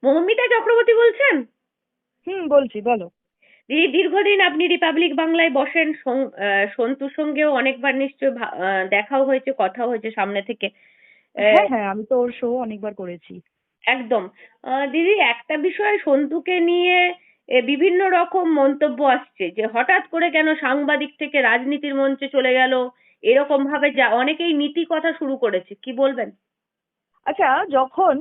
মৌমিতা চক্রবর্তী বলছেন? হুম, বলছি, বলো। দিদি, দীর্ঘদিন আপনি রিপাবলিক বাংলায় বসেন, সন্তুর সঙ্গেও অনেকবার নিশ্চয় দেখাও হয়েছে, কথাও হয়েছে সামনে থেকে। হ্যাঁ, হ্যাঁ, আমি তো ওর শো অনেকবার করেছি। একদম। দিদি, একটা বিষয় সন্তুকে নিয়ে বিভিন্ন রকম মন্তব্য আসছে যে হঠাৎ করে কেন সাংবাদিক থেকে রাজনীতির মঞ্চে চলে গেল, এরকম ভাবে যা অনেকেই নীতি কথা শুরু করেছে, কি বলবেন? আচ্ছা, যখন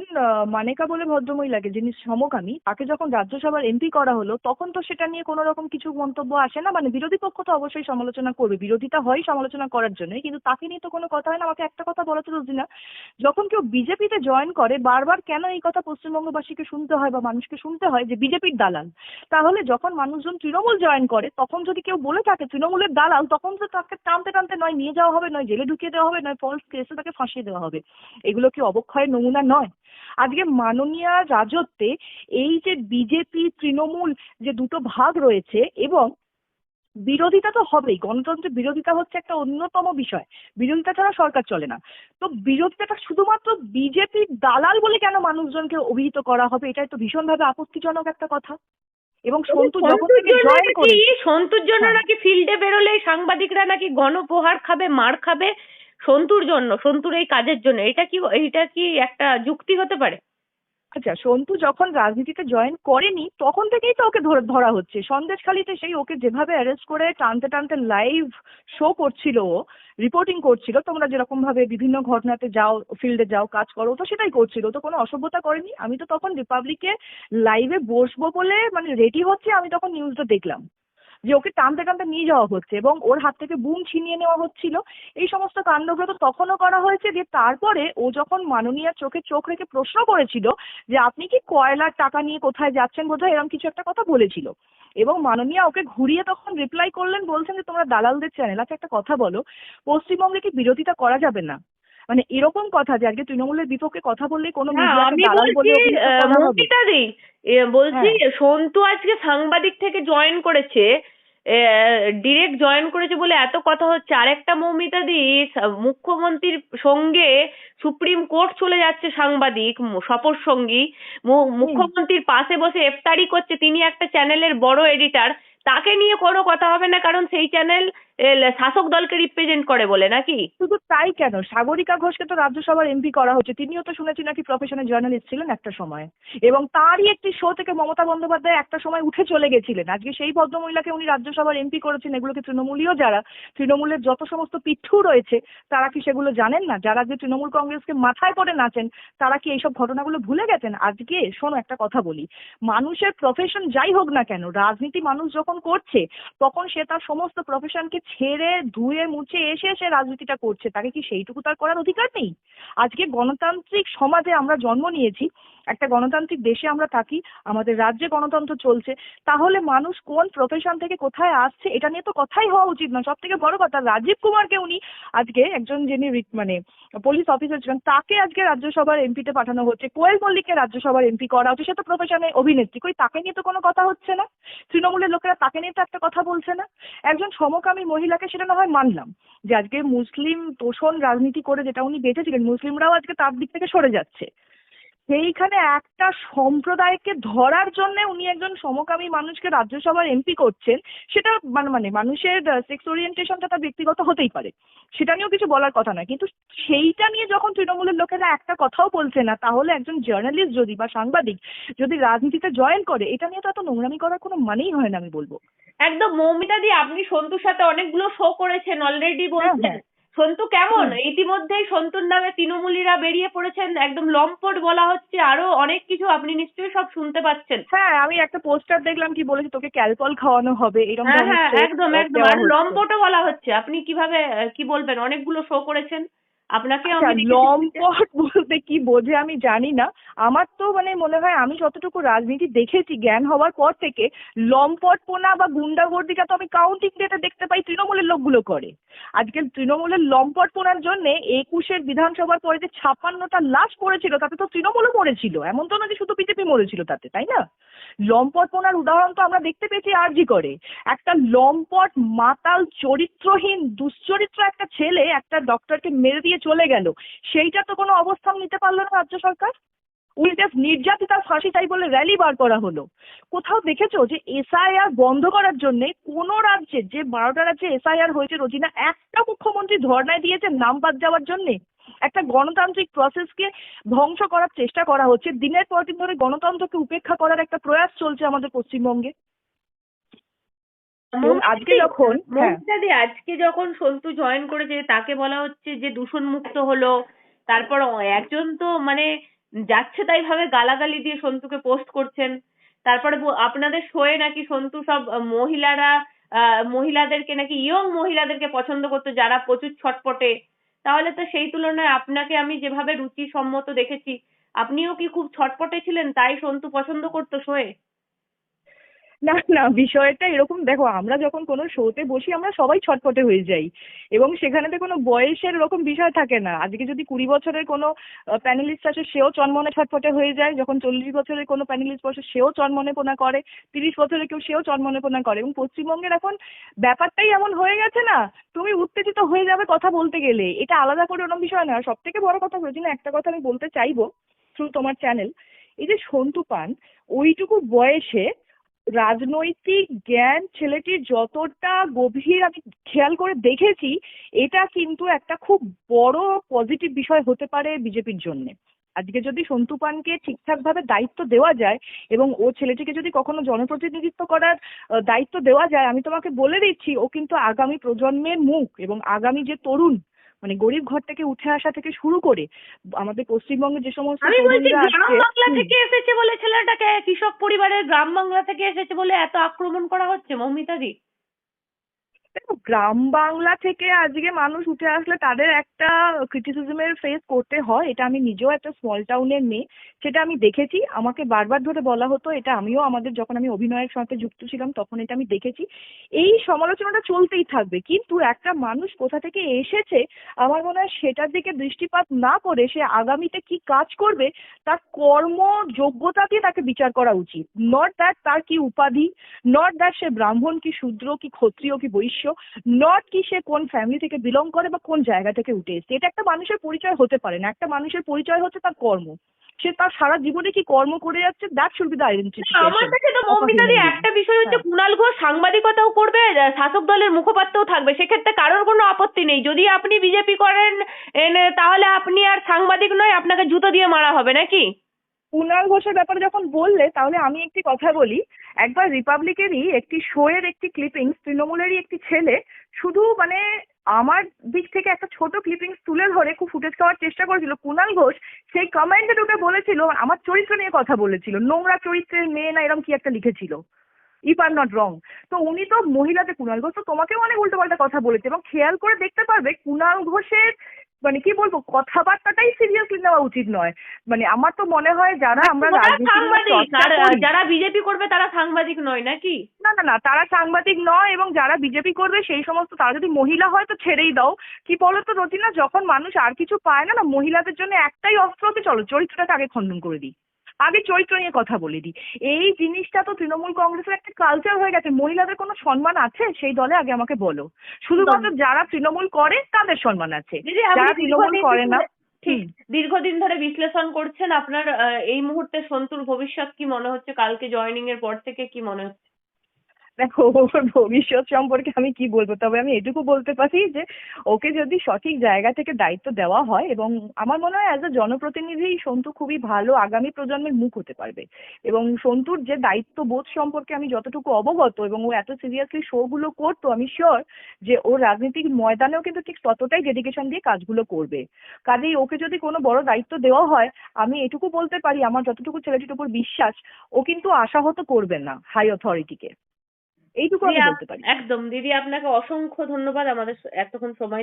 মানেকা বলে ভদ্রমহিলাকে, যিনি সমকামী, তাকে যখন রাজ্যসভার এমপি করা হলো, তখন তো সেটা নিয়ে কোনো রকম কিছু মন্তব্য আসে না। মানে বিরোধী পক্ষ তো অবশ্যই সমালোচনা করবে, বিরোধিতা হয় সমালোচনা করার জন্য, কিন্তু তাকে নিয়ে তো কোনো কথা হয় না। আমাকে একটা কথা বলো তো রোজিনা, যখন কেউ বিজেপিতে জয়েন করে, বারবার কেন এই কথা পশ্চিমবঙ্গবাসীকে শুনতে হয় বা মানুষকে শুনতে হয় যে বিজেপির দালাল? তাহলে যখন মানুষজন তৃণমূল জয়েন করে, তখন যদি কেউ বলে থাকে তৃণমূলের দালাল, তখন তো তাকে টানতে টানতে নয় নিয়ে যাওয়া হবে, নয় জেলে ঢুকিয়ে দেওয়া হবে, নয় ফলস কেসে তাকে ফাঁসিয়ে দেওয়া হবে। এগুলো কি অবক্ষয়ের নমুনা নয়? আজকে মাননীয় রাজত্বে এই যে বিজেপি তৃণমূল, যে দুটো ভাগ রয়েছে, এবং বিরোধিতা তো হবেই, গণতন্ত্রের বিরোধিতা হচ্ছে একটা অন্যতম বিষয়। বিরোধিতা ছাড়া সরকার চলে না। তো বিরোধিতাটা শুধুমাত্র বিজেপির দালাল বলে কেন মানুষজনকে অভিহিত করা হবে? এটাই তো ভীষণভাবে আপত্তিজনক একটা কথা। এবং তবে সন্তু যখন থেকে জয়েন সন্তুর জন্য হ্যাঁ, নাকি ফিল্ডে বেরোলে সাংবাদিকরা নাকি গণপ্রহার খাবে, মার খাবে, সন্তুর জন্য, সন্তুর এই কাজের জন্য, এটা কি একটা যুক্তি হতে পারে? আচ্ছা, সন্তু যখন রাজনীতিতে জয়েন করেনি তখন থেকেই তো ওকে ধরা হচ্ছে। সন্দেশখালিতে সেই ওকে যেভাবে অ্যারেস্ট করে টানতে টানতে লাইভ শো করছিল, ও রিপোর্টিং করছিল, তোমরা যেরকম ভাবে বিভিন্ন ঘটনাতে যাও, ফিল্ডে যাও, কাজ করো, তো সেটাই করছিল, তো কোনো অসভ্যতা করেনি। আমি তো তখন রিপাবলিকে লাইভে বসবো বলে মানে রেডি হচ্ছে, আমি তখন নিউজটা দেখলাম যে ওকে টানতে টানতে নিয়ে যাওয়া হচ্ছে এবং ওর হাত থেকে বুম ছিনিয়ে নেওয়া হচ্ছিল। এই সমস্ত কাণ্ডগুলো তো তখনও করা হয়েছে। যে তারপরে ও যখন মাননীয় চোখে চোখ রেখে প্রশ্ন করেছিল যে আপনি কি কয়লার টাকা নিয়ে কোথায় যাচ্ছেন, বোধহয় এরকম কিছু একটা কথা বলেছিল, এবং মাননীয়া ওকে ঘুরিয়ে তখন রিপ্লাই করলেন, বলছেন যে তোমরা দালালদের চ্যানেল। আচ্ছা, একটা কথা বলো, পশ্চিমবঙ্গে কি বিরোধিতা করা যাবে না? মানে এরকম কথা যে আজকে তৃণমূলের বিপক্ষে কথা বললেই কোনো না, মিডিয়াকে আমি দালাল বলছি, বলে অভিহিত করা হবে? মৌমিতা দি, বলছি হ্যাঁ। সন্তু আজকে সাংবাদিক থেকে জয়েন করেছে, ডিরেক্ট জয়েন করেছে বলে এত কথা হচ্ছে। আরেকটা মৌমিতা দি, মুখ্যমন্ত্রীর সঙ্গে সুপ্রিম কোর্ট চলে যাচ্ছে সাংবাদিক, শপথ সঙ্গী, হুম। মুখ্যমন্ত্রীর পাশে বসে ইফতারি করছে, তিনি একটা চ্যানেলের বড় এডিটার, তাকে নিয়ে কোনো কথা হবে না কারণ সেই চ্যানেল শাসক দলকে রিপ্রেজেন্ট করে বলে, নাকি? শুধু তাই কেন, সাগরিকা ঘোষকে তো রাজ্যসভার এমপি করা হচ্ছে, তিনিও তো শুনেছি নাকি প্রফেশনাল জার্নালিস্ট ছিলেন একটা সময়, এবং তারই একটি শো থেকে মমতা বন্দ্যোপাধ্যায় একটা সময় উঠে চলে গেছিলেন। আজকে সেই ভদ্রমহিলাকে উনি রাজ্যসভার এমপি করেছেন। এগুলোকে তৃণমূলীয় যারা, তৃণমূলের যত সমস্ত পিঠু রয়েছে, তারা কি সেগুলো জানেন না? যারা যে তৃণমূল কংগ্রেসকে মাথায় করে নাচেন, তারা কি এইসব ঘটনাগুলো ভুলে গেছেন? আজকে শোনো, একটা কথা বলি, মানুষের প্রফেশন যাই হোক না কেন, রাজনীতি মানুষ যখন করছে, তখন সে তার সমস্ত প্রফেশনকে ছেড়ে ধুয়ে মুছে এসে সে রাজনীতিটা করছে। তাকে কি সেইটুকু তার করার অধিকার নেই? আজকে গণতান্ত্রিক সমাজে আমরা জন্ম নিয়েছি, একটা গণতান্ত্রিক দেশে আমরা থাকি, আমাদের রাজ্যে গণতন্ত্র চলছে। তাহলে মানুষ কোন প্রফেশন থেকে কোথায় আসছে এটা নিয়ে তো কথাই হওয়া উচিত না। সব থেকে বড় কথা, রাজীব কুমারকে উনি আজকে, একজন যিনি মানে পুলিশ অফিসার ছিলেন, তাকে আজকে রাজ্যসভার এমপিতে পাঠানো হচ্ছে। কোয়েল মল্লিককে রাজ্যসভার এমপি করা হচ্ছে, সে তো প্রফেশনে অভিনেত্রী, কই তাকে নিয়ে তো কোনো কথা হচ্ছে না। তৃণমূলের লোকেরা তাকে নিয়ে তো একটা কথা বলছে না। একজন সমকামী মহিলাকে, সেটা না হয় মানলাম যে আজকে মুসলিম তোষণ রাজনীতি করে যেটা উনি বেঁচেছিলেন, মুসলিমরাও আজকে তার দিক থেকে সরে যাচ্ছে। সেইখানে একটা সম্প্রদায়কে ধরার জন্য উনি একজন সমকামী মানুষকে রাজ্যসভার এমপি করছেন। সেটা মানে মানুষের সেক্স ওরিয়েন্টেশনটা তার ব্যক্তিগত হতেই পারে, সেটা নিয়েও কিছু বলার কথা নয়, কিন্তু সেইটা নিয়ে যখন তৃণমূলের লোকেরা একটা কথাও বলছে না, তাহলে একজন জার্নালিস্ট যদি বা সাংবাদিক যদি রাজনীতিতে জয়েন করে, এটা নিয়ে তো এত নোংরামি করার কোনো মানেই হয় না, আমি বলবো। একদম। মৌমিতা দি, আপনি সন্তুর সাথে অনেকগুলো শো করেছেন অলরেডি হ্যাঁ, বলছেন। হ্যাঁ। সন্তু কেমন? হুম। ইতিমধ্যেই সন্তুর নামে তৃণমূলীরা বেরিয়ে পড়েছেন, একদম লম্পট বলা হচ্ছে, আরো অনেক কিছু, আপনি নিশ্চয়ই সব শুনতে পাচ্ছেন। হ্যাঁ, আমি একটা পোস্টার দেখলাম, কি বলেছে, তোকে ক্যালপল খাওয়ানো হবে, এরকম হ্যাঁ, ধরনের হ্যাঁ, থ্রেট একদম একদম, দেওয়া আর হচ্ছে। লম্পটও বলা হচ্ছে। আপনি কিভাবে, কি বলবেন, অনেকগুলো শো করেছেন, আপনাকেও আচ্ছা, আমি দেখেছি টিভিতে। লম্পট বলতে কি বোঝে আমি জানি না। আমার তো মানে মনে হয়, আমি যতটুকু রাজনীতি দেখেছি জ্ঞান হওয়ার পর থেকে, লম্পটপোনা বা গুন্ডাগর্দিটা তো আমি কাউন্টিং ডেটে দেখতে পাই তৃণমূলের লোকগুলো করে। আজকে তৃণমূলের লম্পটপোনার জন্য 21-এর বিধানসভার পরে যে 56টা লাশ পড়েছিল, তাতে তো তৃণমূলও মরেছিল, এমন তো না যে শুধু বিজেপি মরেছিল তাতে, তাই না? লম্পটপোনার উদাহরণ তো আমরা দেখতে পেয়েছি আরজি করে। একটা লম্পট মাতাল চরিত্রহীন দুশ্চরিত্র একটা ছেলে একটা ডক্টরকে মেরে দিয়ে চলে গেল, সেইটা তো কোনো অবস্থান নিতে পারলো না রাজ্য সরকার। উনি জাস্ট নির্যাতিতার ফাঁসি চাই বলে র্যালি বার করা হলো। কোথাও দেখেছো যে এসআইআর বন্ধ করার জন্য কোন রাজ্যে, যে 12টা রাজ্যে এসআইআর হয়েছে রোজিনা, একটা মুখ্যমন্ত্রী ধর্ণায় দিয়েছে নাম বাদ যাওয়ার জন্য? একটা গণতান্ত্রিক প্রসেসকে ধ্বংস করার চেষ্টা করা হচ্ছে, দিনের পর দিন ধরে গণতন্ত্রকে উপেক্ষা করার একটা প্রয়াস চলছে আমাদের পশ্চিমবঙ্গে। এবং আজকে যখন মমতাদি আজকে যখন সন্তু জয়েন করেছে তাকে বলা হচ্ছে যে দূষণ মুক্ত হলো, তারপর একজন তো মানে যাচ্ছে তাই ভাবে গালাগালি দিয়ে সন্তুকে পোস্ট করছেন, তারপরে আপনাদের শোয়ে নাকি সন্তু সব মহিলারা মহিলাদেরকে নাকি ইয়ং মহিলাদেরকে পছন্দ করতো যারা প্রচুর ছটপটে, তাহলে তো সেই তুলনায় আপনাকে আমি যেভাবে রুচিসম্মত দেখেছি, আপনিও কি খুব ছটপটে ছিলেন তাই সন্তু পছন্দ করতো শোয়ে? না না, বিষয়টা এরকম, দেখো আমরা যখন কোনো শোতে বসি আমরা সবাই ছটপটে হয়ে যাই, এবং সেখানেতে কোনো বয়সের এরকম বিষয় থাকে না। আজকে যদি 20 বছরের কোনো প্যানেলিস্ট আসে সেও চনমনে ছটপটে হয়ে যায়, যখন 40 বছরের কোনো প্যানেলিস্ট বসে সেও চনমনেপনা করে, 30 বছরের কেউ সেও চনমনেপনা করে। এবং পশ্চিমবঙ্গের এখন ব্যাপারটাই এমন হয়ে গেছে না, তুমি উত্তেজিত হয়ে যাবে কথা বলতে গেলে, এটা আলাদা করে ওরকম বিষয় না। আর সব থেকে বড় কথা হয়েছে না, একটা কথা আমি বলতে চাইবো থ্রু তোমার চ্যানেল, এই যে সন্তু পান ওইটুকু বয়সে রাজনৈতিক জ্ঞান ছেলেটির যতটা গভীর আমি খেয়াল করে দেখেছি, এটা কিন্তু একটা খুব বড় পজিটিভ বিষয় হতে পারে বিজেপির জন্য। আজকে যদি সন্তু পানকে ঠিকঠাক ভাবে দায়িত্ব দেওয়া যায় এবং ও ছেলেটিকে যদি কখনো জনপ্রতিনিধিত্ব করার দায়িত্ব দেওয়া যায়, আমি তোমাকে বলে দিচ্ছি ও কিন্তু আগামী প্রজন্মের মুখ, এবং আগামী যে তরুণ, মানে গরিব ঘর থেকে উঠে আসা থেকে শুরু করে আমাদের পশ্চিমবঙ্গে যে সমস্ত আমি বলছি তরুণরা গ্রাম আজকে বাংলা থেকে এসেছে বলে ছেলেটাকে, কৃষক পরিবারের গ্রাম বাংলা থেকে এসেছে বলে এত আক্রমণ করা হচ্ছে মৌমিতাদি। দেখো, গ্রাম বাংলা থেকে আজকে মানুষ উঠে আসলে তাদের একটা ক্রিটিসিজমের ফেস করতে হয়, এটা আমি নিজেও একটা স্মল টাউনের মেয়ে, সেটা আমি দেখেছি। আমাকে বারবার ধরে বলা হতো, এটা আমিও আমাদের যখন আমি অভিনয়ের সাথে যুক্ত ছিলাম তখন এটা আমি দেখেছি। এই সমালোচনাটা চলতেই থাকবে, কিন্তু একটা মানুষ কোথা থেকে এসেছে আমার মনে হয় সেটার দিকে দৃষ্টিপাত না করে সে আগামীতে কি কাজ করবে তার কর্ম যোগ্যতা দিয়ে তাকে বিচার করা উচিত। নট দ্যাট তার কি উপাধি, নট দ্যাট সে ব্রাহ্মণ কি শূদ্র কি ক্ষত্রিয় কি বৈশ্য, নট কি সে কোন ফ্যামিলি থেকে বিলং করে বা কোন জায়গা থেকে উঠে এসেছে। এটা একটা মানুষের পরিচয় হতে পারে না। একটা মানুষের পরিচয় হচ্ছে তার কর্ম। সে তার সারা জীবনে কি কর্ম করে যাচ্ছে, দ্যাট শুড বি দ্য আমার আইডেন্টিফিকেশন কাছে তো অফ আ মৌমিতাদি হিউম্যান বিং। একটা বিষয় হচ্ছে, হ্যাঁ, কুণাল ঘোষ সাংবাদিকতাও করবে, শাসক দলের মুখপাত্রও থাকবে, সেক্ষেত্রে কারোর কোনো আপত্তি নেই। যদি আপনি বিজেপি করেন তাহলে আপনি আর সাংবাদিক নয়, আপনাকে জুতো দিয়ে মারা হবে নাকি? কুণাল ঘোষের ব্যাপারে যখন বললে তাহলে আমি একটি কথা বলি। একবার রিপাবলিকেরই একটি শোয়ের একটি ক্লিপিংস, তৃণমূলেরই একটি ছেলে শুধু মানে আমার দিক থেকে একটা ছোট ক্লিপিংস তুলে ধরে খুব ফুটেজ খাওয়ার চেষ্টা করেছিল। কুণাল ঘোষ সেই কমেন্টে ঢুকে বলেছিল, আমার চরিত্র নিয়ে কথা বলেছিল, নোংরা চরিত্রের মেয়ে না এরকম কি একটা লিখেছিল, if I am not wrong. তো উনি তো মহিলাদের, কুণাল ঘোষ তো তোমাকেও অনেক উল্টোপাল্টা কথা বলেছে, এবং খেয়াল করে দেখতে পারবে কুণাল ঘোষের মানে কি বলবো কথাবার্তাটাই সিরিয়াসলি নেওয়া উচিত নয়। মানে আমার তো মনে হয় যারা আমরা ওরা রাজনীতি নিয়ে সাংবাদিক, চর্চা আর করি, যারা বিজেপি করবে তারা সাংবাদিক নয় নাকি? না না না, তারা সাংবাদিক নয়, এবং যারা বিজেপি করবে সেই সমস্ত তারা যদি মহিলা হয় তো ছেড়েই দাও। কি বলতো রতিনা, যখন মানুষ আর কিছু পায় না, না মহিলাদের জন্য একটাই অস্ত্র হচ্ছে, চলো চরিত্রটাকে আগে খণ্ডন করে দিই, আগে চরিত্র নিয়ে কথা বলে দিই। এই জিনিসটা তো তৃণমূল কংগ্রেসের একটা কালচার হয়ে গেছে। মহিলাদের কোনো সম্মান আছে সেই দলে আগে আমাকে বলো। শুধুমাত্র যারা তৃণমূল করে তাদের সম্মান আছে, দিদি আপনি যারা তৃণমূল দীর্ঘদিন করে না। ঠিক দীর্ঘদিন ধরে বিশ্লেষণ করছেন, আপনার এই মুহূর্তে সন্তুর ভবিষ্যৎ কি মনে হচ্ছে? কালকে জয়েনিং এর পর থেকে কি মনে হচ্ছে? দেখো, ওর ভবিষ্যৎ সম্পর্কে আমি কি বলবো, তবে আমি এটুকু বলতে পারি যে ওকে যদি সঠিক জায়গা থেকে দায়িত্ব দেওয়া হয়, এবং আমার মনে হয় অ্যাজ এ জনপ্রতিনিধি সন্তু খুবই ভালো আগামী প্রজন্মের মুখ হতে পারবে। এবং সন্তুর যে দায়িত্ববোধ সম্পর্কে আমি যতটুকু অবগত, এবং ও এত সিরিয়াসলি শো গুলো করতো, আমি শিওর যে ও রাজনীতিক ময়দানেও কিন্তু ঠিক ততটাই ডেডিকেশন দিয়ে কাজগুলো করবে। কাজেই ওকে যদি কোনো বড় দায়িত্ব দেওয়া হয়, আমি এটুকু বলতে পারি আমার যতটুকু ছেলেটির উপর বিশ্বাস, ও কিন্তু আশাহত করবে না হাই অথরিটিকে, এইটুকু দিদি আমি বলতে পারি। একদম দিদি, আপনাকে অসংখ্য ধন্যবাদ আমাদের এতক্ষণ সময়